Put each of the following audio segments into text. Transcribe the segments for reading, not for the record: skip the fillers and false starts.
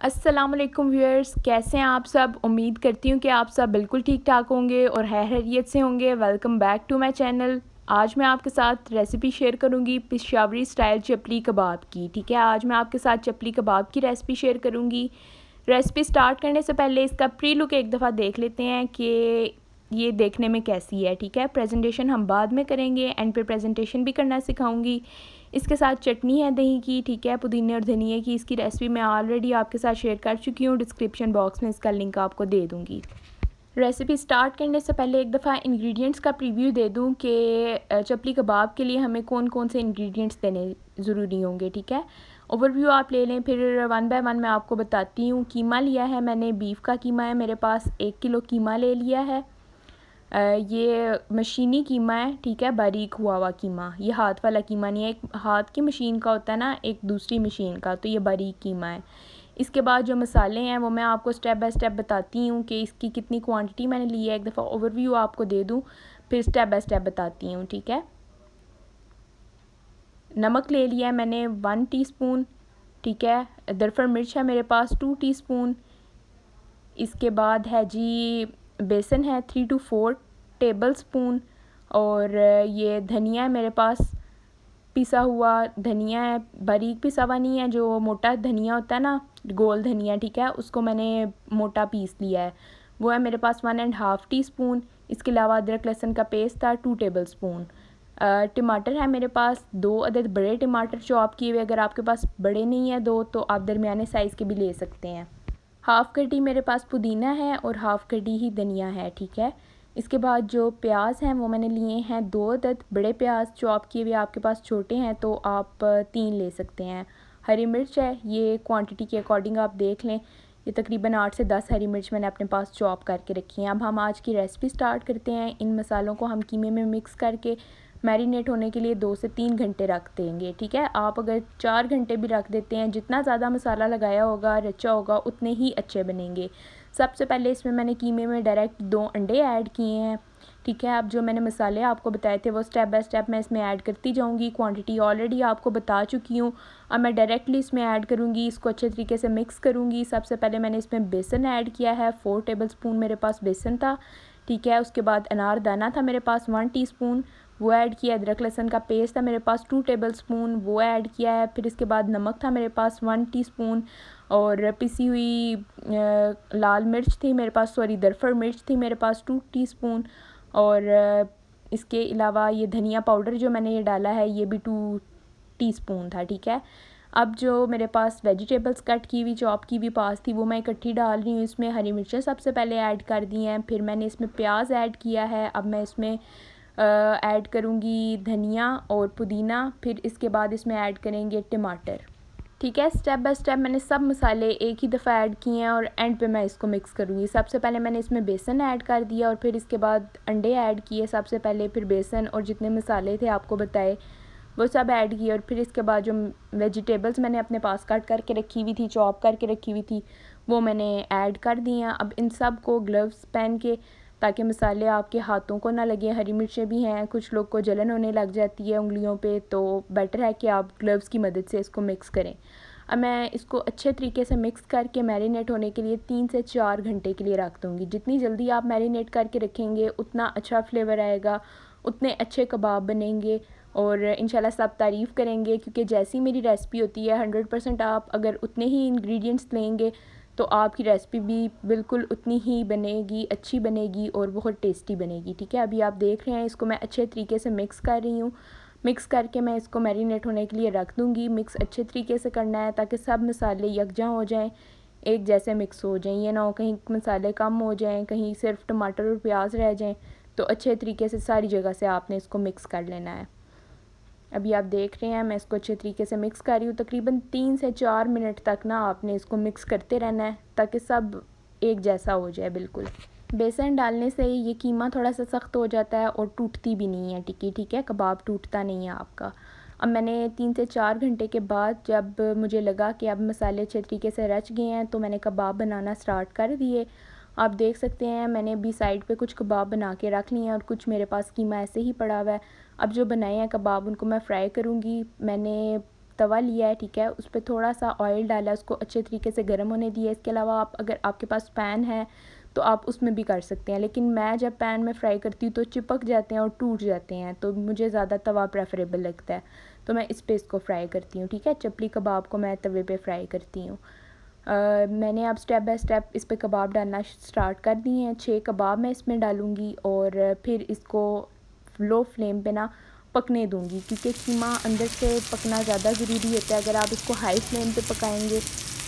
अस्सलाम वालेकुम व्यूअर्स, कैसे हैं आप सब। उम्मीद करती हूँ कि आप सब बिल्कुल ठीक ठाक होंगे और खैरियत से होंगे। Welcome back to my channel. आज मैं आपके साथ रेसिपी शेयर करूँगी पेशावरी स्टाइल चपली कबाब की। ठीक है, आज मैं आपके साथ चपली कबाब की रेसिपी शेयर करूँगी। रेसिपी स्टार्ट करने से पहले इसका प्री लुक एक दफ़ा देख लेते हैं कि ये देखने में कैसी है। ठीक है, प्रेजेंटेशन हम बाद में करेंगे, एंड पे प्रेजेंटेशन भी करना सिखाऊंगी। इसके साथ चटनी है दही की, ठीक है, पुदीने और धनिए की। इसकी रेसिपी मैं ऑलरेडी आपके साथ शेयर कर चुकी हूँ, डिस्क्रिप्शन बॉक्स में इसका लिंक आपको दे दूँगी। रेसिपी स्टार्ट करने से पहले एक दफ़ा इंग्रेडिएंट्स का प्रीव्यू दे दूं कि चपली कबाब के लिए हमें कौन कौन से इंग्रेडिएंट्स देने ज़रूरी होंगे। ठीक है, ओवरव्यू आप ले लें, फिर वन बाय वन मैं आपको बताती हूँ। कीमा लिया है मैंने, बीफ का कीमा है मेरे पास, 1 किलो कीमा ले लिया है। ये मशीनी कीमा है, ठीक है, बारीक हुआ हुआ कीमा। ये हाथ वाला कीमा नहीं है, एक हाथ की मशीन का होता है ना, एक दूसरी मशीन का, तो ये बारीक कीमा है। इसके बाद जो मसाले हैं वो मैं आपको स्टेप बाय स्टेप बताती हूँ कि इसकी कितनी क्वांटिटी मैंने ली है। एक दफ़ा ओवरव्यू आपको दे दूँ, फिर स्टेप बाय स्टेप बताती हूँ। ठीक है, नमक ले लिया है मैंने 1 टीस्पून। ठीक है, दरफर मिर्च है मेरे पास 2 टीस्पून। इसके बाद है जी बेसन है 3 to 4 टेबल स्पून। और ये धनिया है मेरे पास, पिसा हुआ धनिया है, बारीक पिसा हुआ नहीं है, जो मोटा धनिया होता है ना, गोल धनिया, ठीक है, उसको मैंने मोटा पीस लिया है, वो है मेरे पास 1.5 टीस्पून। इसके अलावा अदरक लहसुन का पेस्ट था 2 टेबल स्पून। टमाटर है मेरे पास 2 अदद बड़े टमाटर चॉप किए हुए। अगर आपके पास बड़े नहीं है दो, तो आप दरमियाने साइज़ के भी ले सकते हैं। हाफ़ कटी मेरे पास पुदीना है और हाफ़ कटी ही धनिया है। ठीक है, इसके बाद जो प्याज हैं वो मैंने लिए हैं 2 अदद बड़े प्याज चॉप किए हुए। आपके पास छोटे हैं तो आप 3 ले सकते हैं। हरी मिर्च है, ये क्वांटिटी के अकॉर्डिंग आप देख लें, ये तकरीबन 8 से 10 हरी मिर्च मैंने अपने पास चॉप करके रखी हैं। अब हम आज की रेसिपी स्टार्ट करते हैं। इन मसालों को हम कीमे में मिक्स करके मैरिनेट होने के लिए 2 से 3 घंटे रख देंगे। ठीक है, आप अगर 4 घंटे भी रख देते हैं, जितना ज़्यादा मसाला लगाया होगा रचा होगा उतने ही अच्छे बनेंगे। सबसे पहले इसमें मैंने कीमे में डायरेक्ट 2 अंडे ऐड किए हैं। ठीक है, अब जो मैंने मसाले आपको बताए थे वो स्टेप बाय स्टेप मैं इसमें ऐड करती जाऊंगी। क्वांटिटी ऑलरेडी आपको बता चुकी हूँ। अब मैं डायरेक्टली इसमें ऐड करूँगी, इसको अच्छे तरीके से मिक्स करूँगी। सबसे पहले मैंने इसमें बेसन ऐड किया है, 4 टेबल स्पून मेरे पास बेसन था। ठीक है, उसके बाद अनार दाना था मेरे पास 1 टीस्पून, वो ऐड किया। अदरक लहसुन का पेस्ट था मेरे पास 2 टेबल स्पून, वो ऐड किया है। फिर इसके बाद नमक था मेरे पास 1 टीस्पून, और पिसी हुई लाल मिर्च थी मेरे पास, सॉरी दरफर मिर्च थी मेरे पास 2 टीस्पून। और इसके अलावा ये धनिया पाउडर जो मैंने ये डाला है ये भी 2 टीस्पून था। ठीक है, अब जो मेरे पास वेजिटेबल्स कट की हुई चॉप की हुई पास थी वो मैं इकट्ठी डाल रही हूँ। इसमें हरी मिर्चें सबसे पहले ऐड कर दी हैं, फिर मैंने इसमें प्याज ऐड किया है। अब मैं इसमें ऐड करूँगी धनिया और पुदीना, फिर इसके बाद इसमें ऐड करेंगे टमाटर। ठीक है, स्टेप बाय स्टेप मैंने सब मसाले एक ही दफ़ा ऐड किए हैं और एंड पे मैं इसको मिक्स करूँगी। सबसे पहले मैंने इसमें बेसन ऐड कर दिया और फिर इसके बाद अंडे ऐड किए सबसे पहले, फिर बेसन और जितने मसाले थे आपको बताए वो सब ऐड किए। और फिर इसके बाद जो वेजिटेबल्स मैंने अपने पास कट करके रखी हुई थी, चॉप करके रखी हुई थी, वो मैंने ऐड कर दी हैं। अब इन सब को ग्लव्स पहन के, ताकि मसाले आपके हाथों को ना लगे, हरी मिर्चें भी हैं, कुछ लोग को जलन होने लग जाती है उंगलियों पे, तो बेटर है कि आप ग्लव्स की मदद से इसको मिक्स करें। अब मैं इसको अच्छे तरीके से मिक्स करके मैरिनेट होने के लिए 3 से 4 घंटे के लिए रख दूँगी। जितनी जल्दी आप मैरिनेट करके रखेंगे उतना अच्छा फ्लेवर आएगा, उतने अच्छे कबाब बनेंगे और इंशाल्लाह सब तारीफ़ करेंगे। क्योंकि जैसी मेरी रेसिपी होती है 100% आप अगर उतने ही इंग्रेडिएंट्स लेंगे तो आपकी रेसिपी भी बिल्कुल उतनी ही बनेगी, अच्छी बनेगी और बहुत टेस्टी बनेगी। ठीक है, अभी आप देख रहे हैं इसको मैं अच्छे तरीके से मिक्स कर रही हूँ। मिक्स करके मैं इसको मैरिनेट होने के लिए रख दूँगी। मिक्स अच्छे तरीके से करना है ताकि सब मसाले यकजा हो जाएं, एक जैसे मिक्स हो जाएं। ये ना हो कहीं मसाले कम हो जाएं, कहीं सिर्फ टमाटर और प्याज रह जाएं। तो अच्छे तरीके से सारी जगह से आपने इसको मिक्स कर लेना है। अभी आप देख रहे हैं मैं इसको अच्छे तरीके से मिक्स कर रही हूँ। तकरीबन 3 से 4 मिनट तक ना आपने इसको मिक्स करते रहना है ताकि सब एक जैसा हो जाए बिल्कुल। बेसन डालने से ये कीमा थोड़ा सा सख्त हो जाता है और टूटती भी नहीं है टिक्की। ठीक है, कबाब टूटता नहीं है आपका। अब मैंने 3 से 4 घंटे के बाद जब मुझे लगा कि अब मसाले अच्छे तरीके से रच गए हैं तो मैंने कबाब बनाना स्टार्ट कर दिए। आप देख सकते हैं मैंने अभी साइड पे कुछ कबाब बना के रख लिए हैं और कुछ मेरे पास कीमा ऐसे ही पड़ा हुआ है। अब जो बनाए हैं कबाब उनको मैं फ्राई करूँगी। मैंने तवा लिया है, ठीक है, उस पर थोड़ा सा ऑयल डाला, उसको अच्छे तरीके से गर्म होने दिया। इसके अलावा आप अगर आपके पास पैन है तो आप उसमें भी कर सकते हैं, लेकिन मैं जब पैन में फ्राई करती हूँ तो चिपक जाते हैं और टूट जाते हैं, तो मुझे ज़्यादा तवा प्रेफरेबल लगता है, तो मैं इस पे इसको फ्राई करती हूँ, ठीक है। चपली कबाब को मैं तवे पे फ्राई करती हूँ। मैंने अब स्टेप बाय स्टेप इस पे कबाब डालना स्टार्ट कर दिए हैं। 6 कबाब मैं इसमें डालूँगी और फिर इसको लो फ्लेम पे ना पकने दूँगी, क्योंकि कीमा अंदर से पकना ज़्यादा ज़रूरी होता है। अगर आप इसको हाई फ्लेम पे पकाएंगे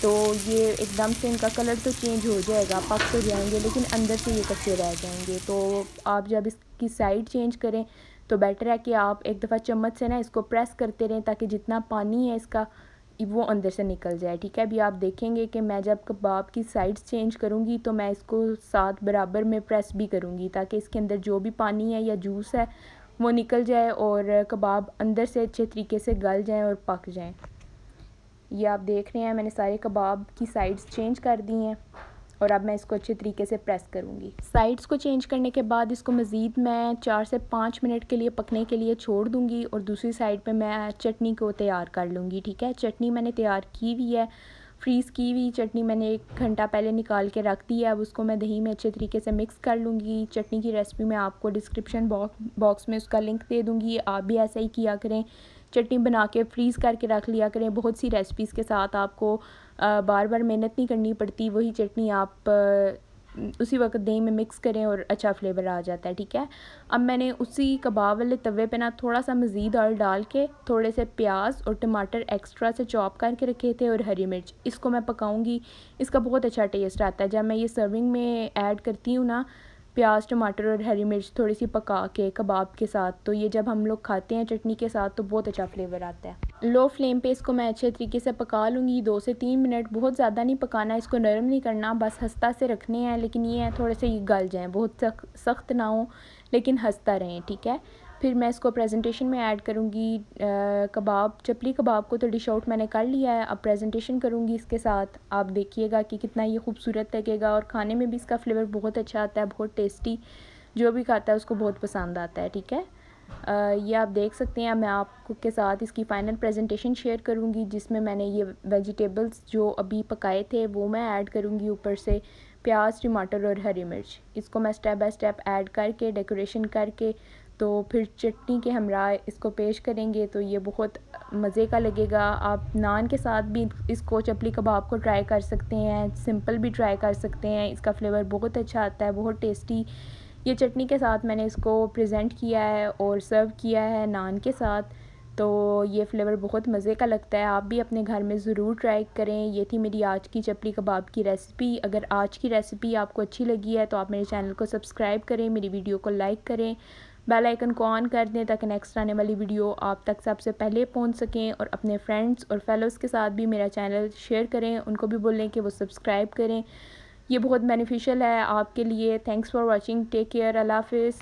तो ये एकदम से इनका कलर तो चेंज हो जाएगा, पक तो जाएंगे, लेकिन अंदर से ये कच्चे रह जाएंगे। तो आप जब इसकी साइड चेंज करें तो बेटर है कि आप एक दफ़ा चम्मच से ना इसको प्रेस करते रहें, ताकि जितना पानी है इसका वो अंदर से निकल जाए, ठीक है। अभी आप देखेंगे कि मैं जब कबाब की साइड्स चेंज करूँगी तो मैं इसको साथ बराबर में प्रेस भी करूँगी, ताकि इसके अंदर जो भी पानी है या जूस है वो निकल जाए और कबाब अंदर से अच्छे तरीके से गल जाएं और पक जाएं। ये आप देख रहे हैं मैंने सारे कबाब की साइड्स चेंज कर दी हैं और अब मैं इसको अच्छे तरीके से प्रेस करूँगी। साइड्स को चेंज करने के बाद इसको मज़ीद मैं 4 से 5 मिनट के लिए पकने के लिए छोड़ दूँगी और दूसरी साइड पे मैं चटनी को तैयार कर लूँगी, ठीक है। चटनी मैंने तैयार की हुई है, फ्रीज़ की हुई चटनी मैंने 1 घंटा पहले निकाल के रख दी है। अब उसको मैं दही में अच्छे तरीके से मिक्स कर लूँगी। चटनी की रेसिपी मैं आपको डिस्क्रिप्शन बॉक्स में उसका लिंक दे दूँगी, आप भी ऐसा ही किया करें, चटनी बना के फ्रीज़ करके रख लिया करें। बहुत सी रेसिपीज़ के साथ आपको बार बार मेहनत नहीं करनी पड़ती, वही चटनी आप उसी वक्त दही में मिक्स करें और अच्छा फ्लेवर आ जाता है, ठीक है। अब मैंने उसी कबाब वाले तवे पे ना थोड़ा सा मज़ीद ऑयल डाल के थोड़े से प्याज और टमाटर एक्स्ट्रा से चॉप करके रखे थे और हरी मिर्च, इसको मैं पकाऊंगी। इसका बहुत अच्छा टेस्ट आता है जब मैं ये सर्विंग में ऐड करती हूँ ना, प्याज टमाटर और हरी मिर्च थोड़ी सी पका के कबाब के साथ, तो ये जब हम लोग खाते हैं चटनी के साथ तो बहुत अच्छा फ्लेवर आता है। लो फ्लेम पे इसको मैं अच्छे तरीके से पका लूँगी 2 से 3 मिनट, बहुत ज़्यादा नहीं पकाना, इसको नरम नहीं करना, बस हंसता से रखने हैं, लेकिन ये है थोड़े से ये गल जाएँ, बहुत सख्त ना हो लेकिन हंसता रहें, ठीक है। फिर मैं इसको प्रेजेंटेशन में ऐड करूँगी। कबाब चपली कबाब को तो डिश आउट मैंने कर लिया है, अब प्रेजेंटेशन करूँगी इसके साथ। आप देखिएगा कि कितना ये खूबसूरत लगेगा और खाने में भी इसका फ्लेवर बहुत अच्छा आता है, बहुत टेस्टी, जो भी खाता है उसको बहुत पसंद आता है, ठीक है। ये आप देख सकते हैं। मैं आपको के साथ इसकी फ़ाइनल प्रेजेंटेशन शेयर करूँगी, जिसमें मैंने ये वेजिटेबल्स जो अभी पकाए थे वो मैं ऐड करूँगी, ऊपर से प्याज टमाटर और हरी मिर्च, इसको मैं स्टेप बाय स्टेप ऐड करके डेकोरेशन करके तो फिर चटनी के हमरा इसको पेश करेंगे, तो ये बहुत मज़े का लगेगा। आप नान के साथ भी इसको चपली कबाब को ट्राई कर सकते हैं, सिंपल भी ट्राई कर सकते हैं, इसका फ्लेवर बहुत अच्छा आता है, बहुत टेस्टी। ये चटनी के साथ मैंने इसको प्रेजेंट किया है और सर्व किया है नान के साथ, तो ये फ्लेवर बहुत मज़े का लगता है। आप भी अपने घर में ज़रूर ट्राई करें। ये थी मेरी आज की चपली कबाब की रेसिपी। अगर आज की रेसिपी आपको अच्छी लगी है तो आप मेरे चैनल को सब्सक्राइब करें, मेरी वीडियो को लाइक करें, बेल आइकन को ऑन कर दें ताकि नेक्स्ट आने वाली वीडियो आप तक सबसे पहले पहुंच सकें, और अपने फ्रेंड्स और फेलोज़ के साथ भी मेरा चैनल शेयर करें, उनको भी बोलें कि वो सब्सक्राइब करें, ये बहुत बेनिफिशियल है आपके लिए। Thanks for watching, take care, अल्लाह हाफिज़।